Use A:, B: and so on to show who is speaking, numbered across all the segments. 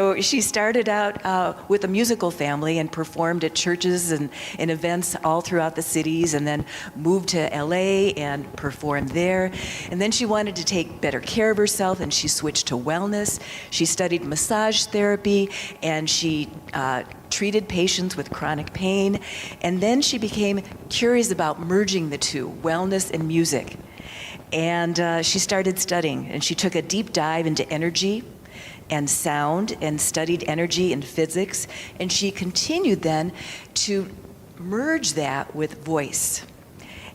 A: So she started out with a musical family and performed at churches and events all throughout the cities, and then moved to LA and performed there. And then she wanted to take better care of herself, and she switched to wellness. She studied massage therapy, and she treated patients with chronic pain. And then she became curious about merging the two, wellness and music. And she started studying, and she took a deep dive into energy and sound, and studied energy and physics, and she continued then to merge that with voice.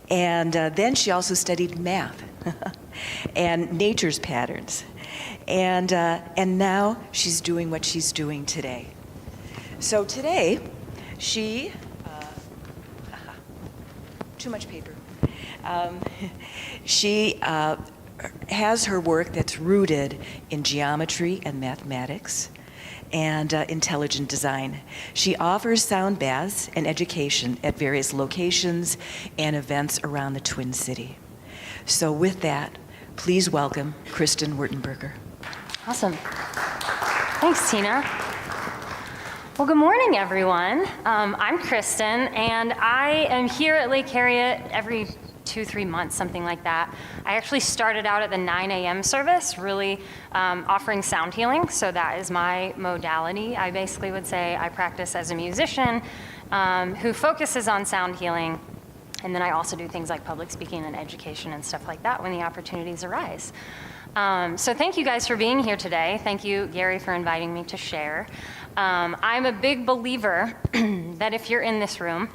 A: And then she also studied math and nature's patterns. And now she's doing what she's doing today. So today, she, too much paper. She has her work that's rooted in geometry and mathematics and intelligent design. She offers sound baths and education at various locations and events around the Twin City. So with that, please welcome Kristen Wertenberger.
B: Awesome. Thanks, Tina. Well, good morning, everyone. I'm Kristen, and I am here at Lake Harriet every 2-3 months, something like that. I actually started out at the 9 a.m. service, really offering sound healing, so that is my modality. I basically would say I practice as a musician who focuses on sound healing, and then I also do things like public speaking and education and stuff like that when the opportunities arise. So thank you guys for being here today. Thank you, Gary, for inviting me to share. I'm a big believer that if you're in this room,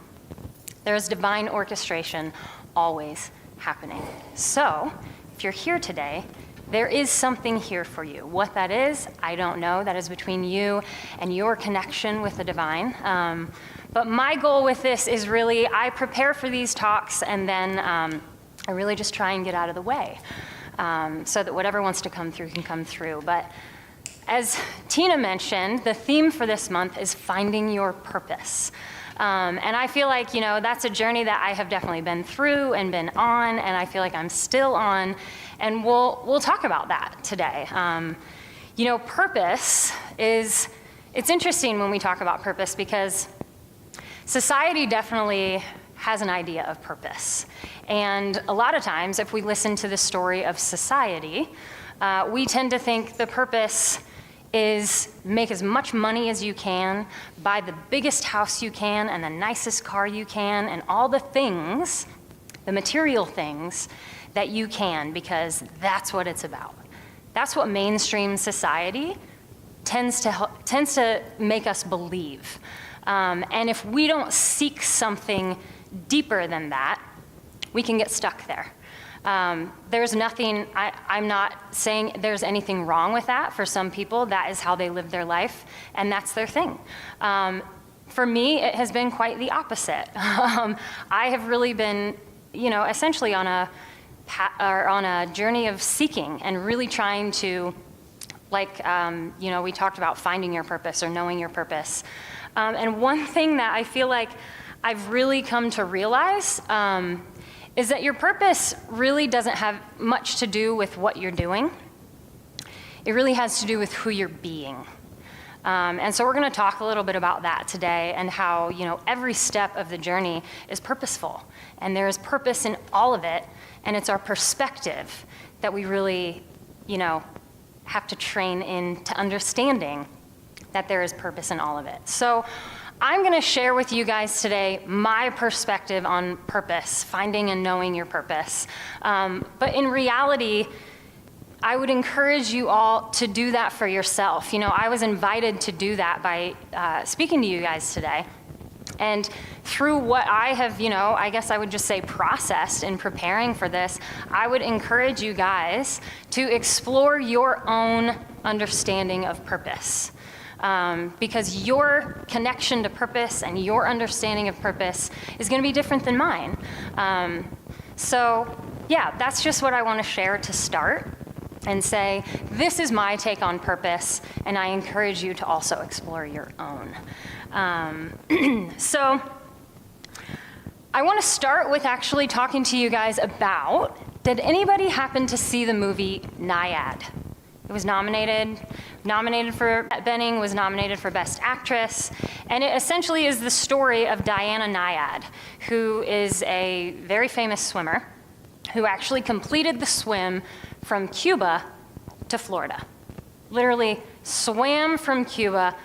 B: there's divine orchestration always happening. So, if you're here today, there is something here for you. What that is, I don't know. That is between you and your connection with the divine. But my goal with this is really, I prepare for these talks, and then I really just try and get out of the way so that whatever wants to come through can come through. But as Tina mentioned, the theme for this month is finding your purpose. And I feel like, that's a journey that I have definitely been through and been on, and I feel like I'm still on, and we'll talk about that today. Purpose it's interesting when we talk about purpose, because society definitely has an idea of purpose. And a lot of times, if we listen to the story of society, we tend to think the purpose is make as much money as you can, buy the biggest house you can and the nicest car you can, and all the things, the material things that you can, because that's what it's about. That's what mainstream society tends to make us believe. And if we don't seek something deeper than that, we can get stuck there. There's nothing, I'm not saying there's anything wrong with that. For some people, that is how they live their life, and that's their thing. For me, it has been quite the opposite. I have really been, essentially on a journey of seeking and really trying to, we talked about finding your purpose or knowing your purpose. And one thing that I feel like I've really come to realize is that your purpose really doesn't have much to do with what you're doing. It really has to do with who you're being. And so we're going to talk a little bit about that today, and how, every step of the journey is purposeful, and there is purpose in all of it, and it's our perspective that we really, have to train into understanding that there is purpose in all of it. So I'm going to share with you guys today my perspective on purpose, finding and knowing your purpose. But in reality, I would encourage you all to do that for yourself. I was invited to do that by speaking to you guys today. And through what I have, I guess I would just say processed in preparing for this, I would encourage you guys to explore your own understanding of purpose. Because your connection to purpose and your understanding of purpose is going to be different than mine. So yeah, that's just what I want to share to start, and say, this is my take on purpose, and I encourage you to also explore your own. So I want to start with actually talking to you guys about, did anybody happen to see the movie Naiad? It was nominated for Benning, was nominated for Best Actress, and it essentially is the story of Diana Nyad, who is a very famous swimmer who actually completed the swim from Cuba to Florida. Literally swam from Cuba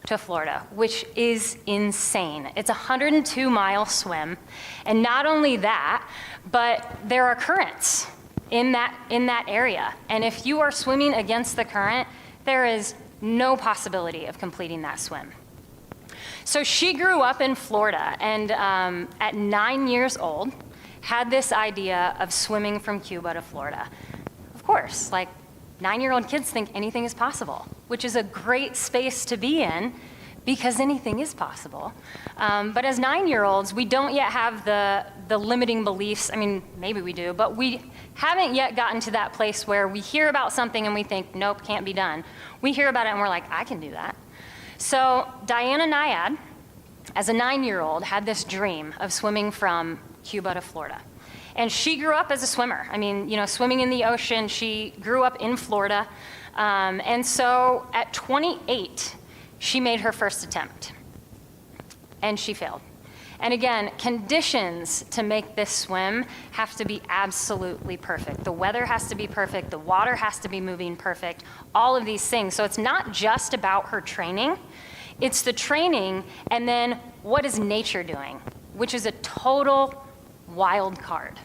B: to Florida, which is insane. It's a 102-mile swim, and not only that, but there are currents in that area. And if you are swimming against the current, there is no possibility of completing that swim. So she grew up in Florida, and at 9 years old, had this idea of swimming from Cuba to Florida. Of course, like 9-year-old kids think anything is possible, which is a great space to be in because anything is possible. But as 9-year-olds, we don't yet have the limiting beliefs. I mean, maybe we do, but we haven't yet gotten to that place where we hear about something and we think, nope, can't be done. We hear about it and we're like, I can do that. So Diana Nyad, as a 9-year-old, had this dream of swimming from Cuba to Florida. And she grew up as a swimmer. I mean, you know, swimming in the ocean. She grew up in Florida. And so at 28, she made her first attempt. And she failed. And again, conditions to make this swim have to be absolutely perfect. The weather has to be perfect. The water has to be moving perfect. All of these things. So it's not just about her training. It's the training and then what is nature doing, which is a total wild card.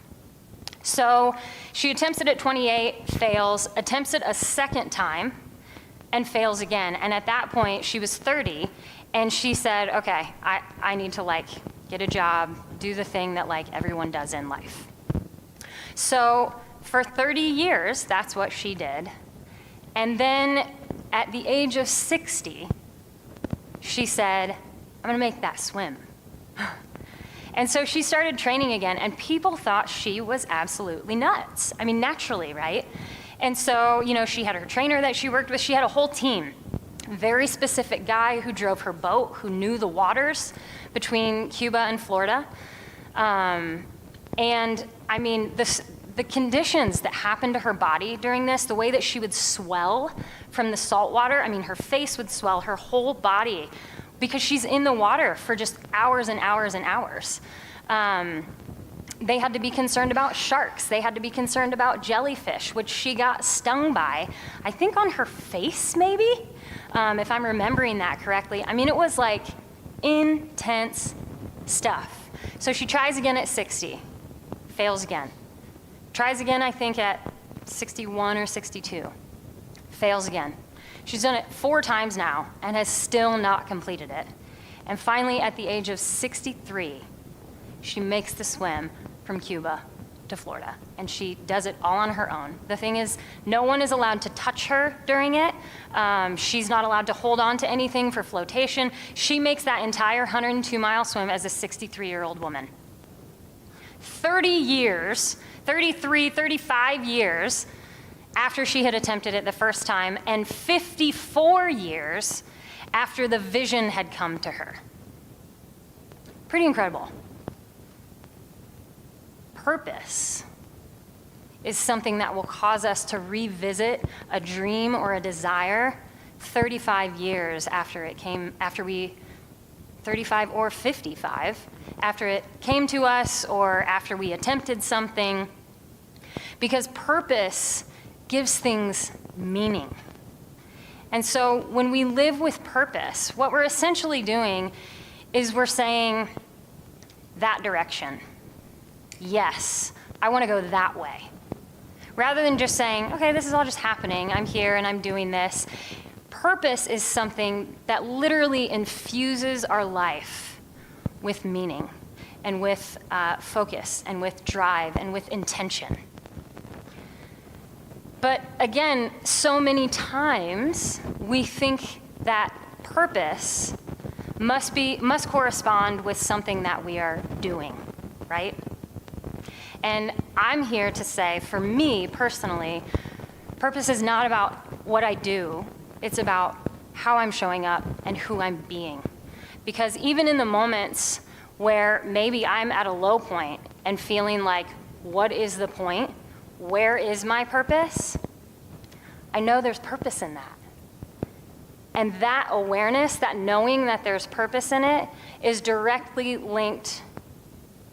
B: So she attempts it at 28, fails, attempts it a second time, and fails again. And at that point, she was 30, and she said, okay, I need to like get a job, do the thing that like everyone does in life. So for 30 years, that's what she did. And then at the age of 60, she said, I'm gonna make that swim. And so she started training again, and people thought she was absolutely nuts. I mean, naturally, right? And so, you know, she had her trainer that she worked with. She had a whole team. Very specific guy who drove her boat, who knew the waters between Cuba and Florida. And I mean, the conditions that happened to her body during this, the way that she would swell from the salt water, I mean, her face would swell, her whole body, because she's in the water for just hours and hours and hours. They had to be concerned about sharks. They had to be concerned about jellyfish, which she got stung by, I think on her face maybe, if I'm remembering that correctly. I mean, it was like intense stuff. So she tries again at 60, fails again. Tries again, I think, at 61 or 62, fails again. She's done it 4 times now and has still not completed it. And finally, at the age of 63, she makes the swim from Cuba to Florida. And she does it all on her own. The thing is, no one is allowed to touch her during it. She's not allowed to hold on to anything for flotation. She makes that entire 102-mile swim as a 63-year-old woman. 30 years, 33, 35 years after she had attempted it the first time, and 54 years after the vision had come to her. Pretty incredible. Purpose is something that will cause us to revisit a dream or a desire 35 years after it came, 35 or 55, after it came to us or after we attempted something. Because purpose gives things meaning. And so when we live with purpose, what we're essentially doing is we're saying, that direction. Yes, I want to go that way. Rather than just saying, okay, this is all just happening. I'm here and I'm doing this. Purpose is something that literally infuses our life with meaning and with focus and with drive and with intention. But again, so many times we think that purpose must correspond with something that we are doing, right? And I'm here to say, for me personally, purpose is not about what I do, it's about how I'm showing up and who I'm being. Because even in the moments where maybe I'm at a low point and feeling like, what is the point? Where is my purpose? I know there's purpose in that. And that awareness, that knowing that there's purpose in it, is directly linked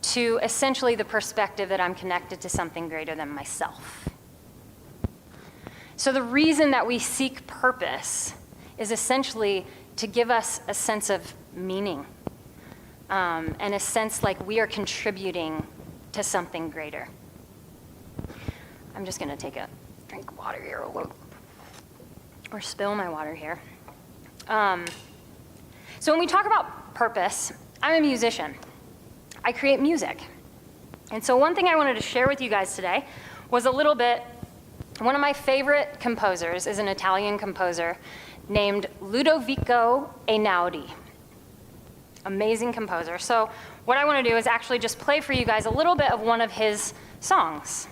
B: to essentially the perspective that I'm connected to something greater than myself. So the reason that we seek purpose is essentially to give us a sense of meaning, and a sense like we are contributing to something greater. I'm just gonna take a drink of water here, or spill my water here. So when we talk about purpose, I'm a musician. I create music. And so one thing I wanted to share with you guys today was a little bit, one of my favorite composers is an Italian composer named Ludovico Einaudi. Amazing composer. So what I want to do is actually just play for you guys a little bit of one of his songs.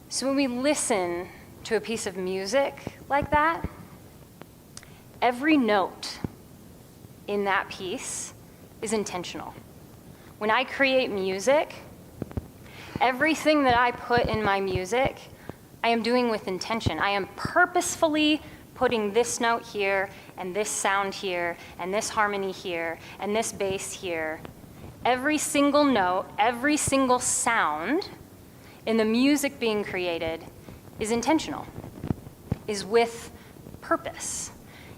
B: So when we listen to a piece of music like that, every note in that piece is intentional. When I create music, everything that I put in my music, I am doing with intention. I am purposefully putting this note here, and this sound here, and this harmony here, and this bass here. Every single note, every single sound in the music being created is intentional, is with purpose.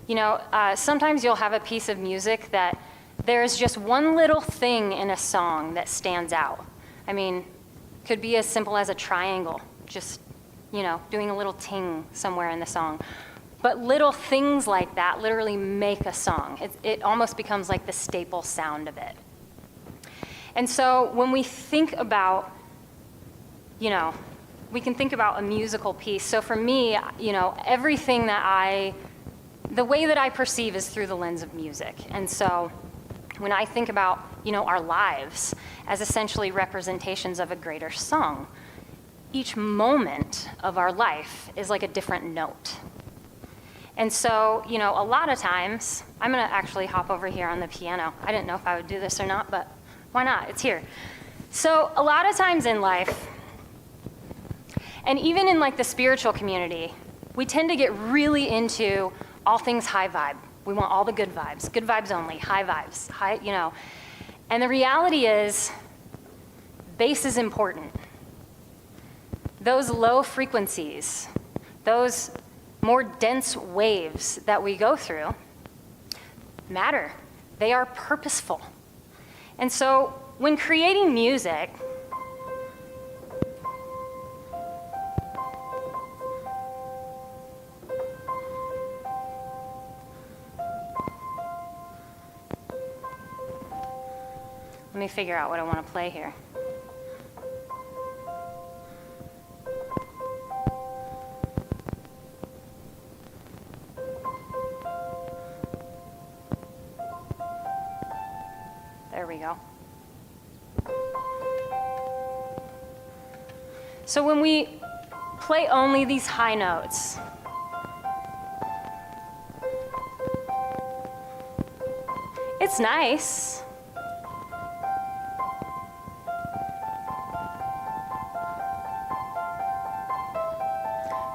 B: You know, sometimes you'll have a piece of music that there's just one little thing in a song that stands out. I mean, could be as simple as a triangle, just, you know, doing a little ting somewhere in the song. But little things like that literally make a song. It almost becomes like the staple sound of it. And so when we think about, you know, we can think about a musical piece. So for me, you know, everything that the way that I perceive is through the lens of music. And so when I think about, you know, our lives as essentially representations of a greater song, each moment of our life is like a different note. And so, you know, a lot of times, I'm gonna actually hop over here on the piano. I didn't know if I would do this or not, but why not? It's here. So a lot of times in life, and even in like the spiritual community, we tend to get really into all things high vibe. We want all the good vibes only, high vibes, high, you know. And the reality is, bass is important. Those low frequencies, those more dense waves that we go through matter. They are purposeful. And so when creating music, let me figure out what I want to play here. There we go. So when we play only these high notes, it's nice.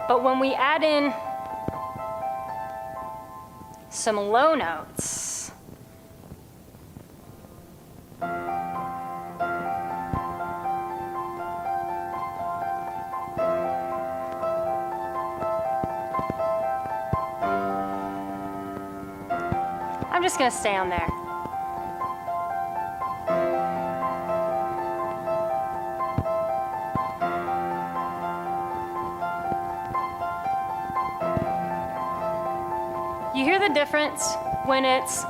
B: But when we add in some low notes, I'm just going to stay on there. You hear the difference when it's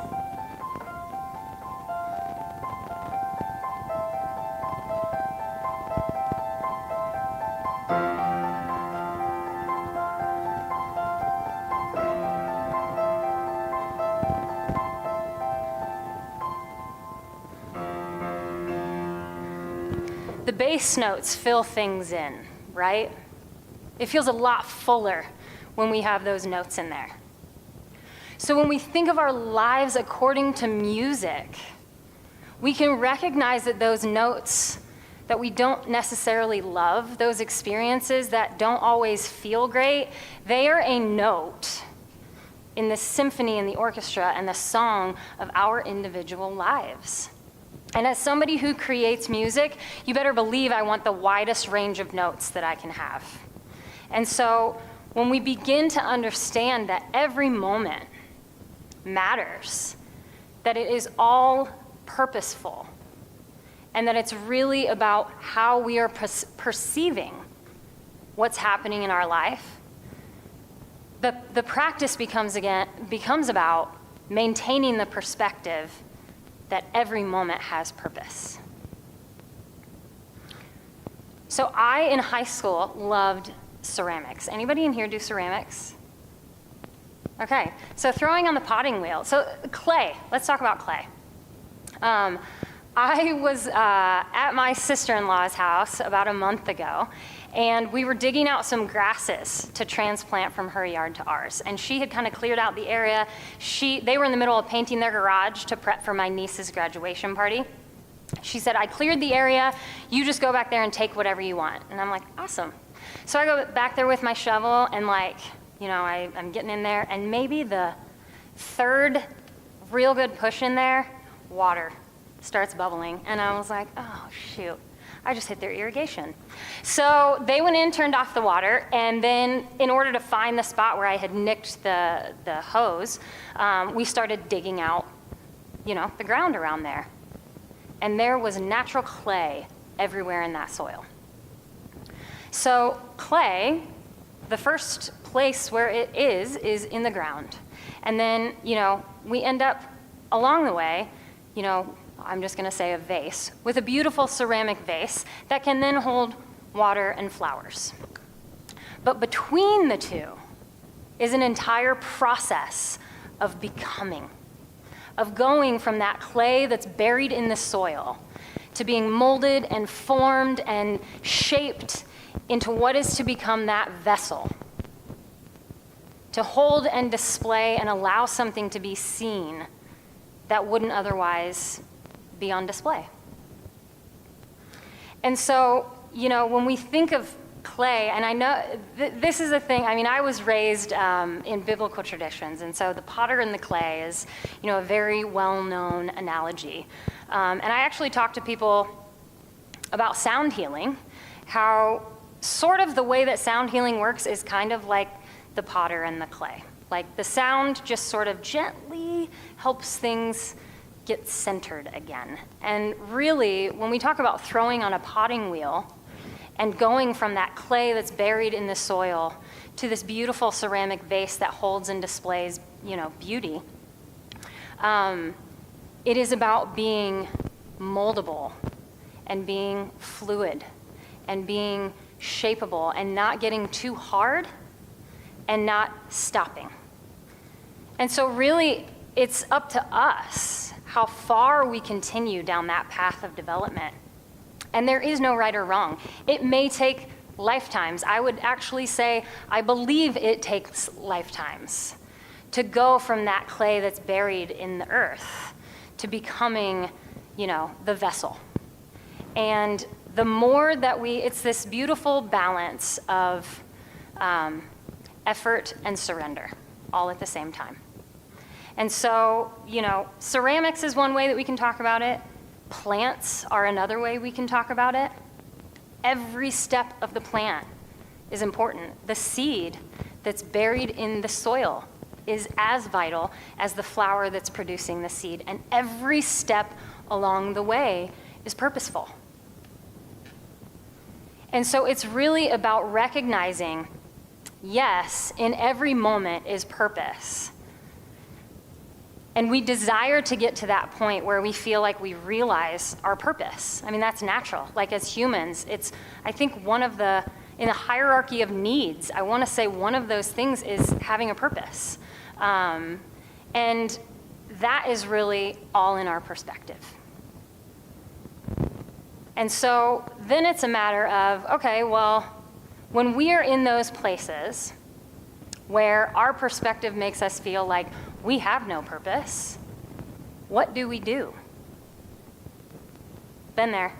B: the bass notes fill things in, right? It feels a lot fuller when we have those notes in there. So when we think of our lives according to music, we can recognize that those notes that we don't necessarily love, those experiences that don't always feel great, they are a note in the symphony and the orchestra and the song of our individual lives. And as somebody who creates music, you better believe I want the widest range of notes that I can have. And so when we begin to understand that every moment matters, that it is all purposeful, and that it's really about how we are perceiving what's happening in our life, the practice becomes about maintaining the perspective that every moment has purpose. So I, in high school, loved ceramics. Anybody in here do ceramics? Okay, so throwing on the potting wheel. So clay, let's talk about clay. I was at my sister-in-law's house about a month ago, and we were digging out some grasses to transplant from her yard to ours. And she had kind of cleared out the area. They were in the middle of painting their garage to prep for my niece's graduation party. She said, I cleared the area, you just go back there and take whatever you want. And I'm like, awesome. So I go back there with my shovel and I'm getting in there, and maybe the third real good push in there, water starts bubbling. And I was like, oh shoot, I just hit their irrigation. So they went in, turned off the water, and then in order to find the spot where I had nicked the hose, we started digging out, the ground around there. And there was natural clay everywhere in that soil. So clay, the first place where it is in the ground. And then, we end up along the way, I'm just gonna say a vase, with a beautiful ceramic vase that can then hold water and flowers. But between the two is an entire process of becoming, of going from that clay that's buried in the soil to being molded and formed and shaped into what is to become that vessel, to hold and display and allow something to be seen that wouldn't otherwise be on display. And so, when we think of clay, and I know this is a thing, I was raised in biblical traditions, and so the potter and the clay is, a very well-known analogy. And I actually talk to people about sound healing, how sort of the way that sound healing works is kind of like the potter and the clay. Like the sound just sort of gently helps things get centered again. And really, when we talk about throwing on a potting wheel and going from that clay that's buried in the soil to this beautiful ceramic vase that holds and displays, beauty, it is about being moldable and being fluid and being shapeable and not getting too hard and not stopping. And so really, it's up to us how far we continue down that path of development. And there is no right or wrong. It may take lifetimes. I would actually say, I believe it takes lifetimes to go from that clay that's buried in the earth to becoming, the vessel. And the more that it's this beautiful balance of effort and surrender all at the same time. And so, ceramics is one way that we can talk about it. Plants are another way we can talk about it. Every step of the plant is important. The seed that's buried in the soil is as vital as the flower that's producing the seed. And every step along the way is purposeful. And so it's really about recognizing, yes, in every moment is purpose, And we desire to get to that point where we feel like we realize our purpose. I mean, that's natural. Like as humans, it's, I think in the hierarchy of needs, I want to say one of those things is having a purpose. And that is really all in our perspective. And so then it's a matter of, okay, well, when we are in those places where our perspective makes us feel like we have no purpose, what do we do? Been there,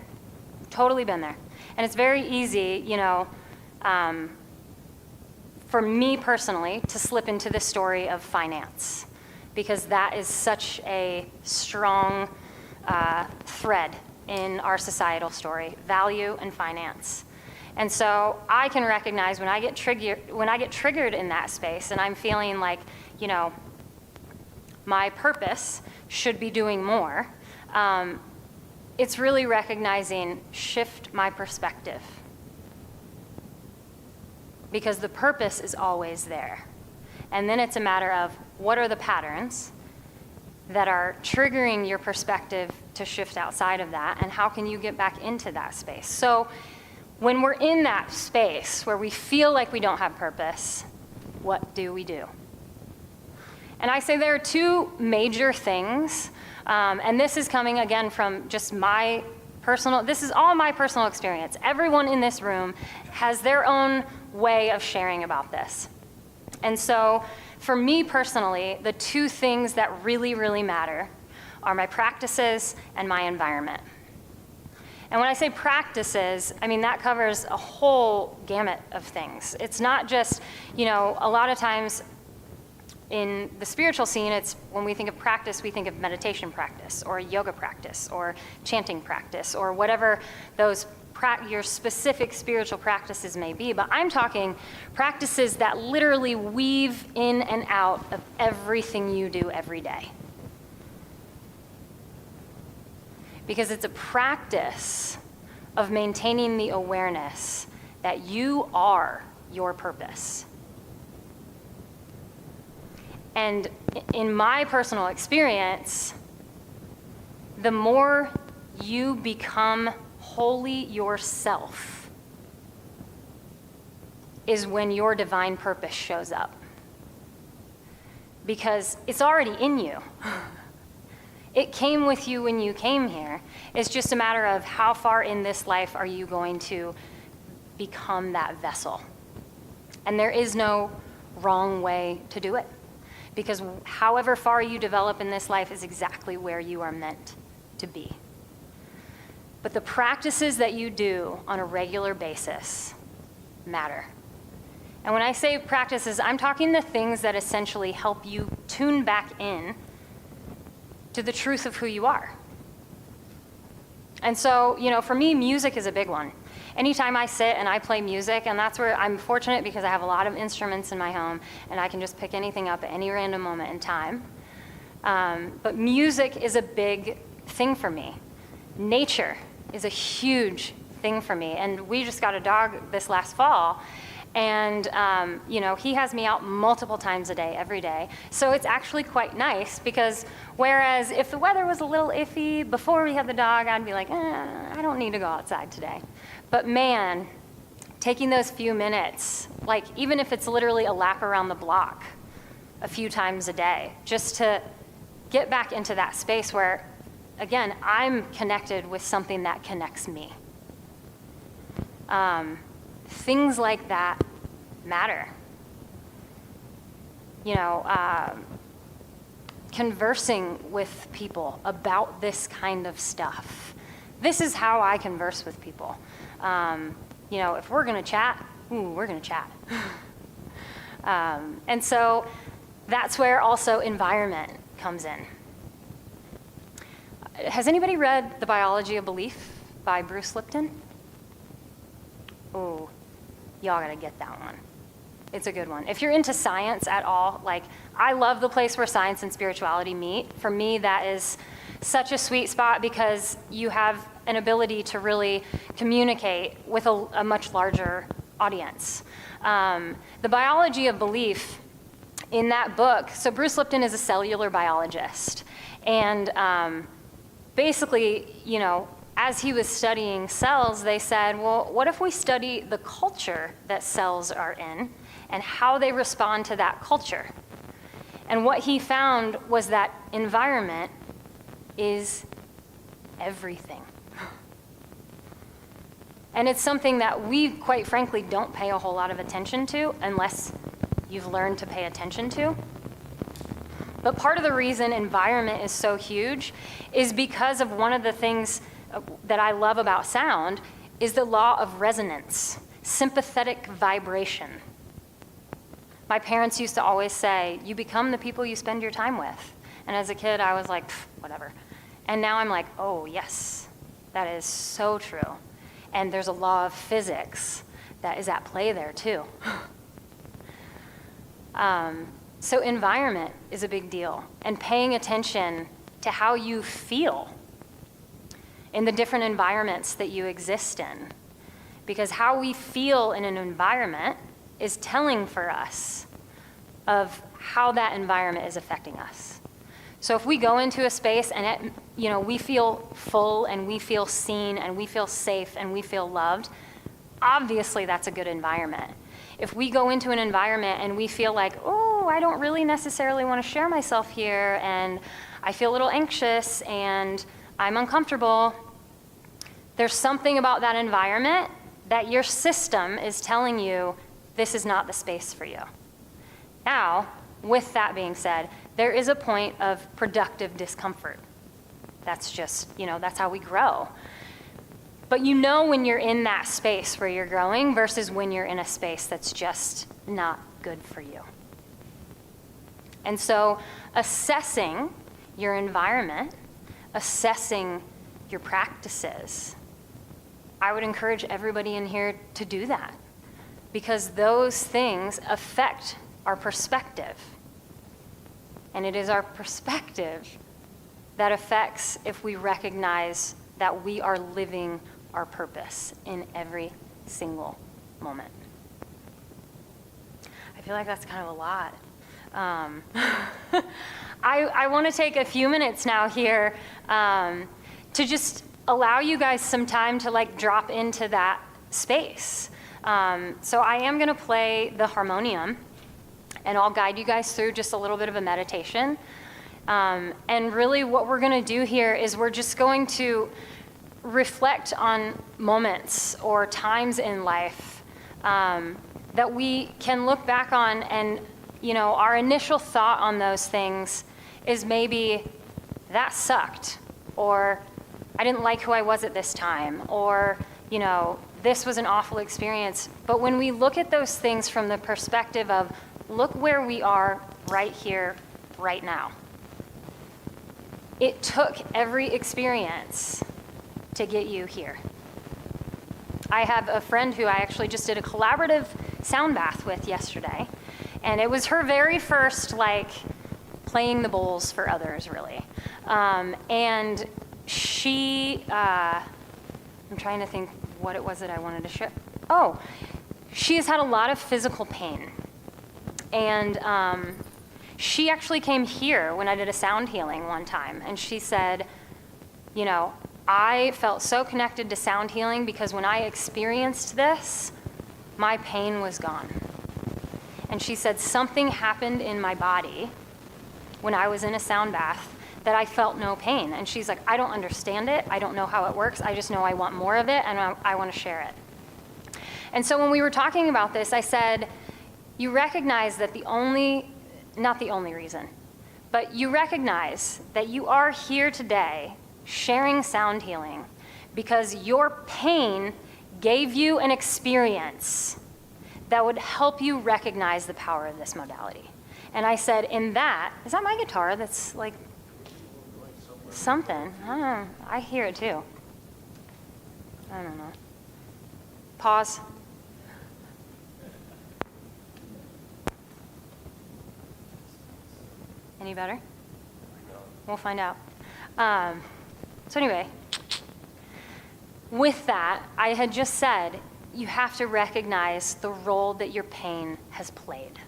B: totally been there. And it's very easy, for me personally, to slip into the story of finance, because that is such a strong thread in our societal story, value and finance. And so I can recognize when I get triggered in that space and I'm feeling like, my purpose should be doing more, it's really recognizing, shift my perspective. Because the purpose is always there. And then it's a matter of what are the patterns that are triggering your perspective to shift outside of that, and how can you get back into that space? So when we're in that space where we feel like we don't have purpose, what do we do? And I say there are two major things, and this is coming again from just this is all my personal experience. Everyone in this room has their own way of sharing about this. And so for me personally, the two things that really, really matter are my practices and my environment. And when I say practices, I mean that covers a whole gamut of things. It's not just, a lot of times in the spiritual scene, it's when we think of practice, we think of meditation practice or yoga practice or chanting practice or whatever your specific spiritual practices may be. But I'm talking practices that literally weave in and out of everything you do every day. Because it's a practice of maintaining the awareness that you are your purpose. And in my personal experience, the more you become wholly yourself is when your divine purpose shows up. Because it's already in you. It came with you when you came here. It's just a matter of how far in this life are you going to become that vessel. And there is no wrong way to do it. Because however far you develop in this life is exactly where you are meant to be. But the practices that you do on a regular basis matter. And when I say practices, I'm talking the things that essentially help you tune back in to the truth of who you are. And so, for me, music is a big one. Anytime I sit and I play music, and that's where I'm fortunate because I have a lot of instruments in my home, and I can just pick anything up at any random moment in time. But music is a big thing for me. Nature is a huge thing for me. And we just got a dog this last fall, and he has me out multiple times a day, every day. So it's actually quite nice because whereas if the weather was a little iffy before we had the dog, I'd be like, I don't need to go outside today. But man, taking those few minutes, like even if it's literally a lap around the block a few times a day, just to get back into that space where, again, I'm connected with something that connects me. Things like that matter. Conversing with people about this kind of stuff. This is how I converse with people. If we're going to chat, we're going to chat. And so that's where also environment comes in. Has anybody read The Biology of Belief by Bruce Lipton? Oh, y'all gotta get that one. It's a good one. If you're into science at all, I love the place where science and spirituality meet. For me, that is such a sweet spot because you have an ability to really communicate with a much larger audience. The Biology of Belief in that book, so Bruce Lipton is a cellular biologist. And basically, as he was studying cells, they said, well, what if we study the culture that cells are in and how they respond to that culture? And what he found was that environment is everything. And it's something that we, quite frankly, don't pay a whole lot of attention to unless you've learned to pay attention to. But part of the reason environment is so huge is because of one of the things that I love about sound is the law of resonance, sympathetic vibration. My parents used to always say, you become the people you spend your time with. And as a kid, I was like, whatever. And now I'm like, oh, yes, that is so true. And there's a law of physics that is at play there, too. So environment is a big deal. And paying attention to how you feel in the different environments that you exist in. Because how we feel in an environment is telling for us of how that environment is affecting us. So if we go into a space and we feel full and we feel seen and we feel safe and we feel loved, obviously that's a good environment. If we go into an environment and we feel like, oh, I don't really necessarily want to share myself here and I feel a little anxious and I'm uncomfortable, there's something about that environment that your system is telling you this is not the space for you. Now, with that being said, there is a point of productive discomfort. That's just, that's how we grow. But when you're in that space where you're growing versus when you're in a space that's just not good for you. And so assessing your environment, assessing your practices, I would encourage everybody in here to do that because those things affect our perspective. And it is our perspective that affects if we recognize that we are living our purpose in every single moment. I feel like that's kind of a lot. I want to take a few minutes now here to just allow you guys some time to drop into that space. So I am going to play the harmonium, and I'll guide you guys through just a little bit of a meditation. And really what we're going to do here is we're just going to reflect on moments or times in life that we can look back on, and our initial thought on those things is maybe that sucked, or I didn't like who I was at this time, or this was an awful experience. But when we look at those things from the perspective of look where we are right here, right now. It took every experience to get you here. I have a friend who I actually just did a collaborative sound bath with yesterday, and it was her very first playing the bowls for others, really. And she, I'm trying to think what it was that I wanted to share. Oh, she's had a lot of physical pain. And she actually came here when I did a sound healing one time, and she said, I felt so connected to sound healing because when I experienced this, my pain was gone. And she said something happened in my body when I was in a sound bath that I felt no pain. And she's like, I don't understand it. I don't know how it works. I just know I want more of it, and I want to share it. And so when we were talking about this, I said, you recognize that not the only reason, but you recognize that you are here today sharing sound healing because your pain gave you an experience that would help you recognize the power of this modality. And I said, is that my guitar that's something? I don't know. I hear it too. I don't know. Pause. Any better? We'll find out. So anyway, with that, I had just said, you have to recognize the role that your pain has played.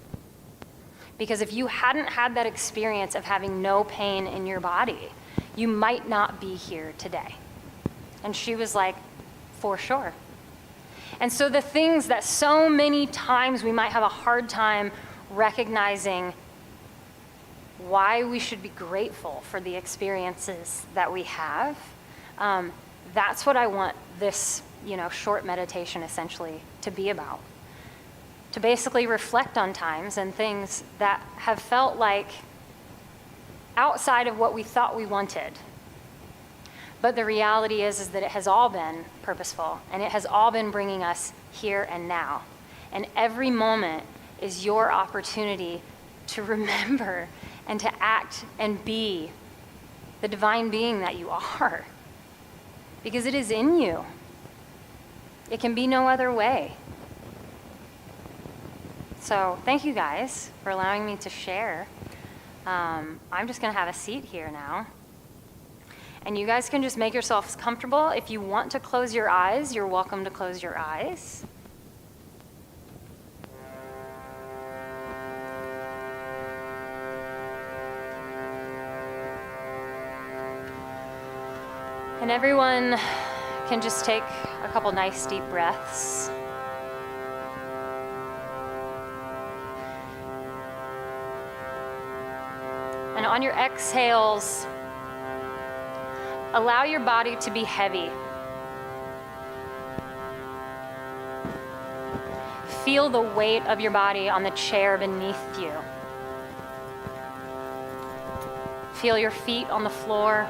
B: Because if you hadn't had that experience of having no pain in your body, you might not be here today. And she was like, for sure. And so the things that so many times we might have a hard time recognizing why we should be grateful for the experiences that we have, that's what I want this, short meditation essentially to be about. To basically reflect on times and things that have felt like outside of what we thought we wanted. But the reality is that it has all been purposeful, and it has all been bringing us here and now. And every moment is your opportunity to remember and to act and be the divine being that you are. Because it is in you. It can be no other way. So thank you guys for allowing me to share. I'm just going to have a seat here now. And you guys can just make yourselves comfortable. If you want to close your eyes, you're welcome to close your eyes. And everyone can just take a couple nice deep breaths. And on your exhales, allow your body to be heavy. Feel the weight of your body on the chair beneath you. Feel your feet on the floor.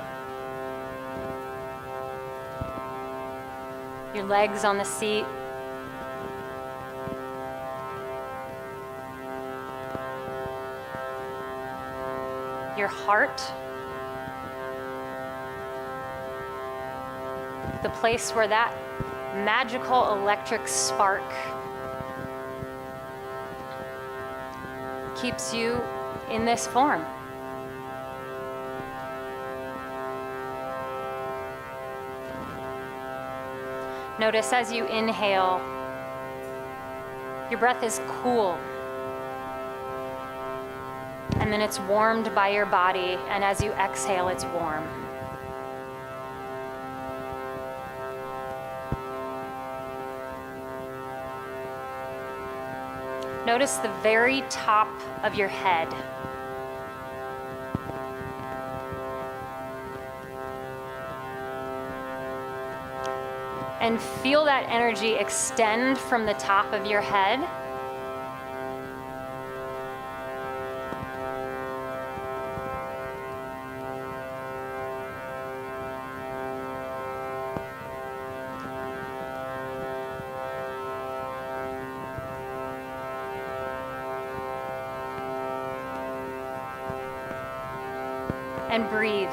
B: Your legs on the seat. Your heart. The place where that magical electric spark keeps you in this form. Notice as you inhale, your breath is cool. And then it's warmed by your body, and as you exhale, it's warm. Notice the very top of your head. And feel that energy extend from the top of your head and breathe.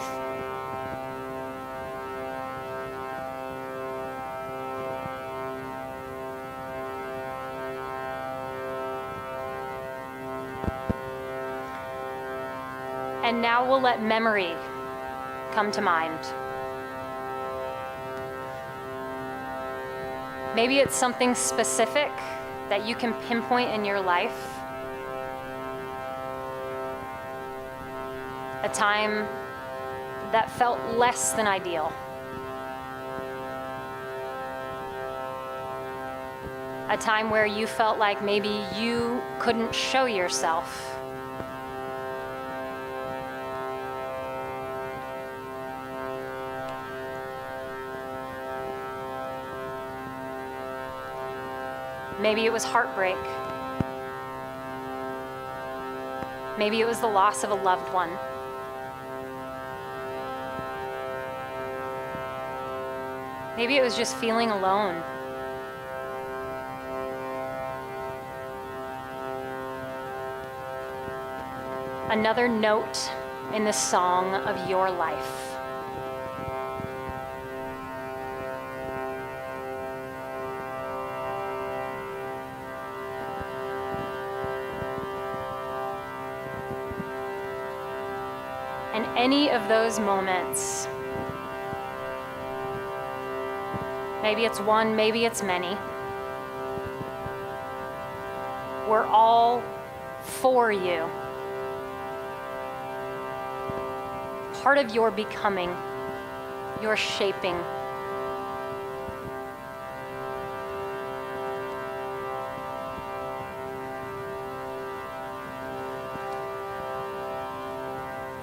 B: And now we'll let memory come to mind. Maybe it's something specific that you can pinpoint in your life. A time that felt less than ideal. A time where you felt like maybe you couldn't show yourself. Maybe it was heartbreak. Maybe it was the loss of a loved one. Maybe it was just feeling alone. Another note in the song of your life. And any of those moments, maybe it's one, maybe it's many, we're all for you. part of your becoming, your shaping.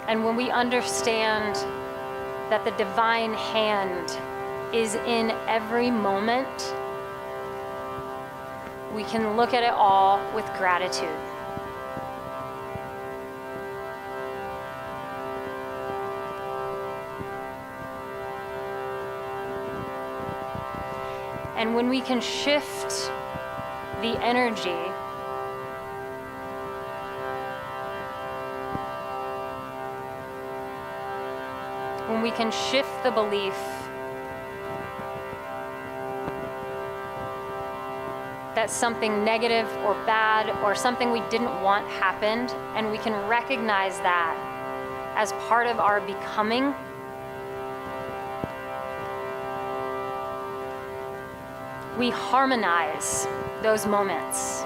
B: And when we understand that the divine hand is in every moment, we can look at it all with gratitude. And when we can shift the energy when we can shift the belief that something negative or bad or something we didn't want happened, and we can recognize that as part of our becoming, we harmonize those moments.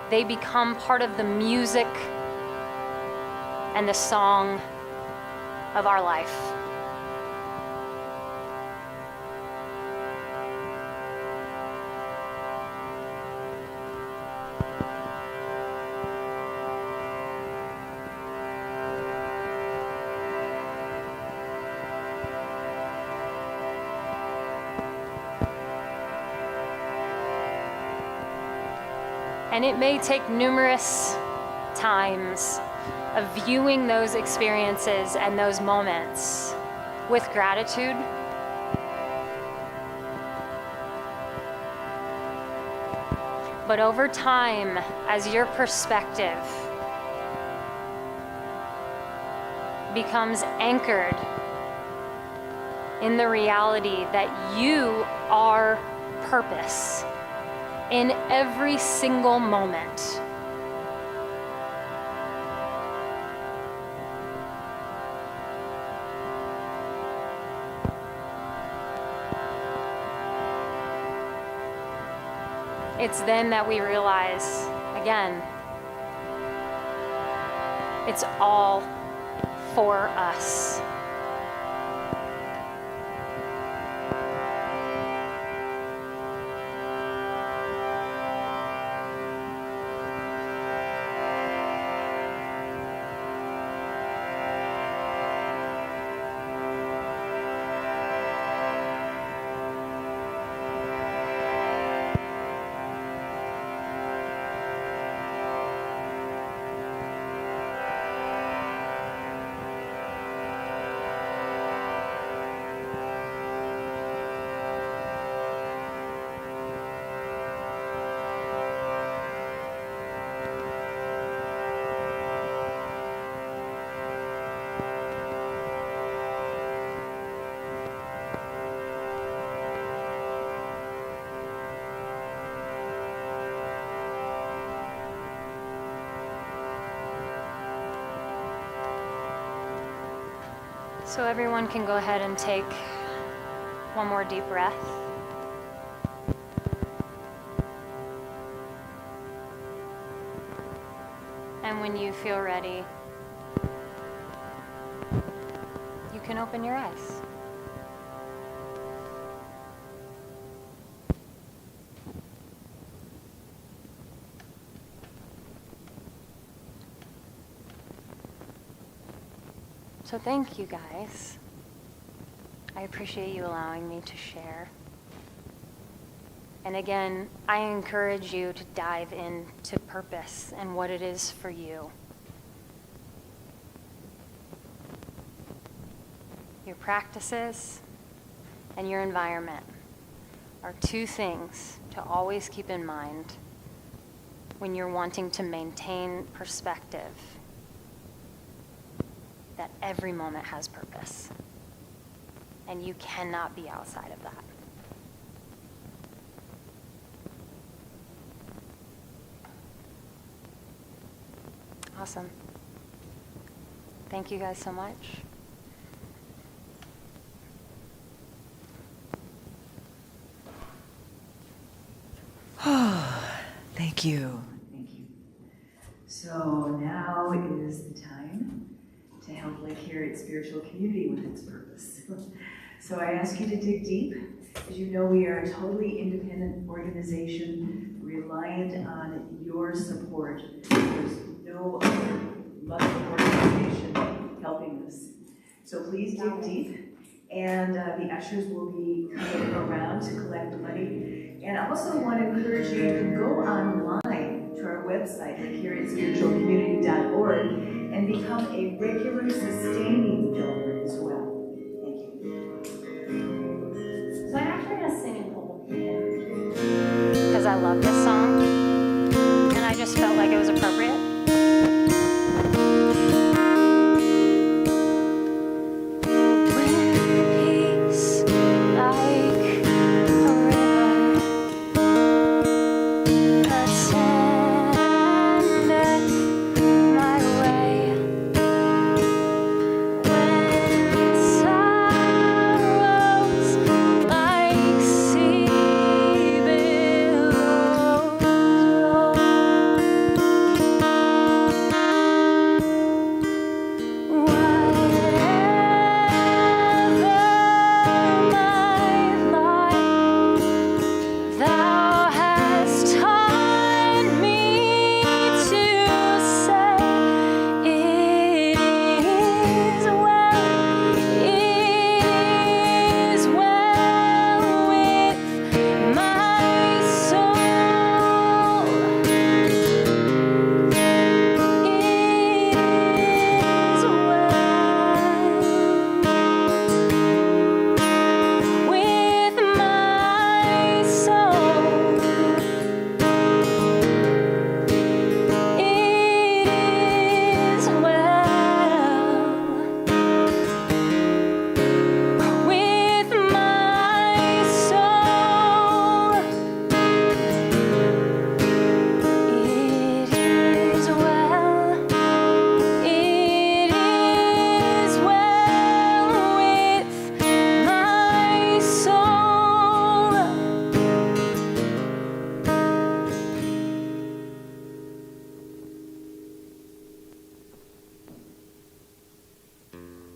B: They become part of the music and the song of our life. And it may take numerous times of viewing those experiences and those moments with gratitude. But over time, as your perspective becomes anchored in the reality that you are purpose in every single moment, it's then that we realize, again, it's all for us. So everyone can go ahead and take one more deep breath. And when you feel ready, you can open your eyes. So thank you guys. I appreciate you allowing me to share. And again, I encourage you to dive into purpose and what it is for you. Your practices and your environment are two things to always keep in mind when you're wanting to maintain perspective that every moment has purpose, and you cannot be outside of that. Awesome. Thank you guys so much.
A: Thank you. So now is the time to help live here at Spiritual Community with its purpose. So I ask you to dig deep. As you know, we are a totally independent organization reliant on your support. There's no other loving organization helping us. So please dig deep, and the ushers will be coming around to collect money. And I also want to encourage you to go online to our website, here at spiritualcommunity.org, and become a regular sustaining donor as well. Thank you.
B: So I'm actually going to sing an old hymn because I love this song, and I just felt like it was appropriate.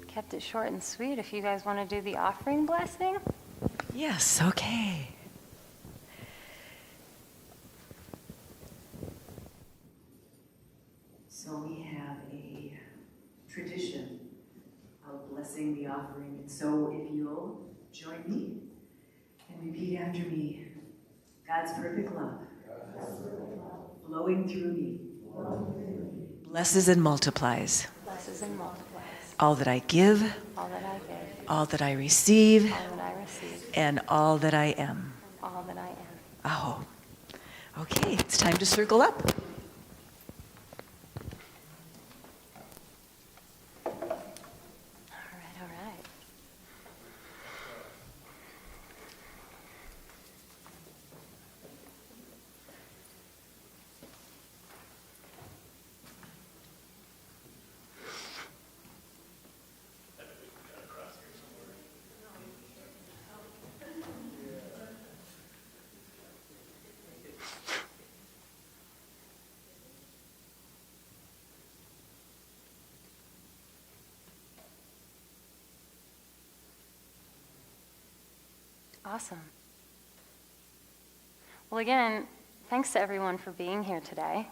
B: Kept it short and sweet. If you guys want to do the offering blessing.
A: Yes, okay. So we have a tradition of blessing the offering. And so if you'll join me and repeat after me, God's perfect love flowing through me blesses and multiplies
B: Blesses and multiplies
A: all that I give,
B: all that I give,
A: all that I receive,
B: all that I receive,
A: and all that I am.
B: all that I am.
A: Oh, okay, it's time to circle up.
B: All right, all right. Awesome. Well, again, thanks to everyone for being here today.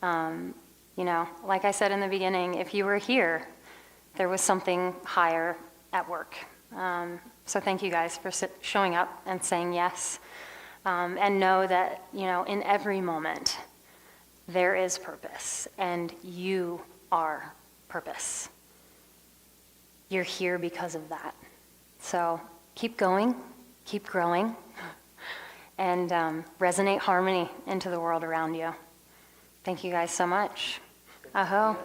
B: Like I said in the beginning, if you were here, there was something higher at work. So thank you guys for showing up and saying yes. And know that, in every moment, there is purpose, and you are purpose. You're here because of that. So keep going. Keep growing, and resonate harmony into the world around you. Thank you guys so much. Aho.